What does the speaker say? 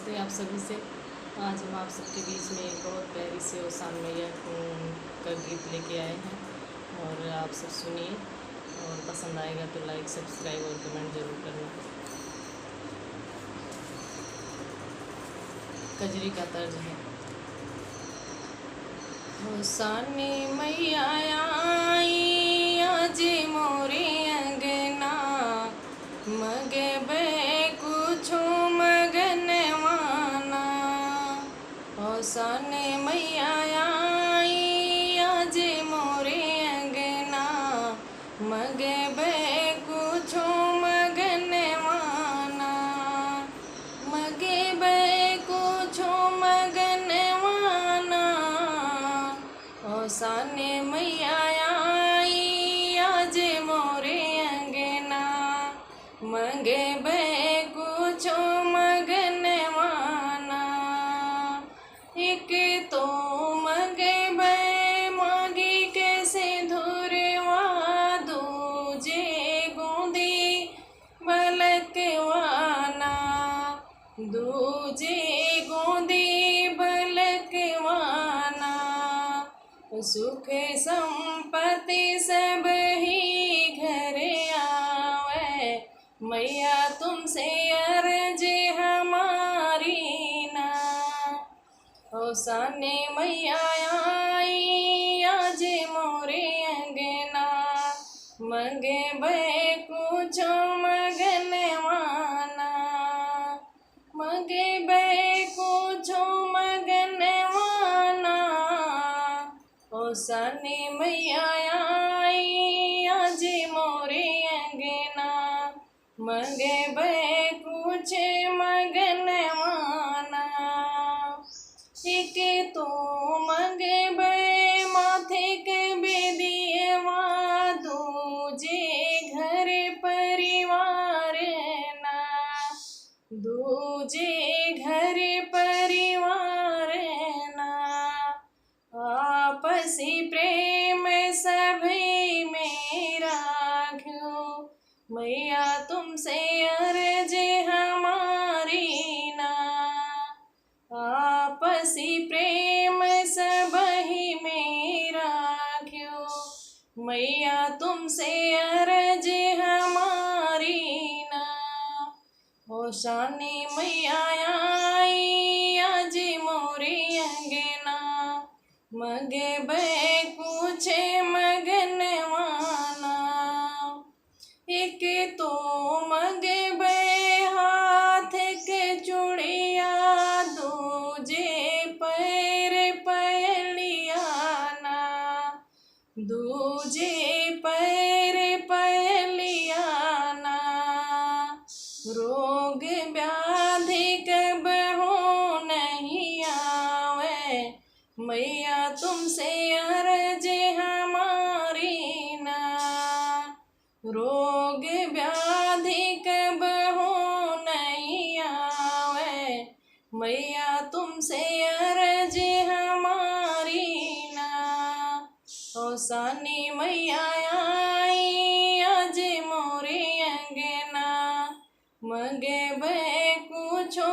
नमस्ते आप सभी से। आज हम आप सबके बीच में एक बहुत प्यारी सी और शान मैया का गीत लेके आए हैं और आप सब सुनिए और पसंद आएगा तो लाइक सब्सक्राइब और कमेंट ज़रूर करना। कजरी का तर्ज है। हो शाने मैया आई आज मोरे अंगना, मगे बे कुछो मगनवाना। हो शाने मैया आई आज मोरे अंगना, मगे बे कुछो मगनवाना। मगे बे कुछो मगनवाना। हो शाने मैया आई आज मोरे अंगना, मगे बे कुछो मगनवाना। एक तो मगे बे मागी कैसे धुरवा, दूजे गोंदी बलकवाना। दूजे गोंदी बलकवाना। सुख संपत्ति सब ही घर आवे, मैया तुमसे अर्ज हमारी ना। हो शाने मैया आई आज मोरे अंगना, मगे बे कुछो मगनवाना। मगे बे कुछो मगनवाना। हो शाने मैया आई आज मोरे अंगना, मगे बे कुछ मगनवाना। एक तो मगे बे माथे के बेदियवा, दूजे घर परिवार ना। दूजे घर परिवार ना। आपसी प्रेम सभी में राख्यो, मैया तुमसे अर्ज हमारी ना। आपसी प्रेम सबही में राख्यो, मैया तुमसे अर्ज हमारी ना। हो शाने मैया आई आज मोरे अंगना, मगे बे कुछ मगनवाना। एक तो मगे बे हाथ के चूड़िया, दूजे पैर पयलियाना। दूजे पैर पयलियाना। रोग व्याधि कब हो नहीं आवे, मैया तुमसे अर्ज हमारी ना। रोग व्याधि कब हो नहीं आवे, मैया तुमसे अर्ज हमारी ना। हो शाने मैया आई आज मोरे अंगना, मगे बे कुछो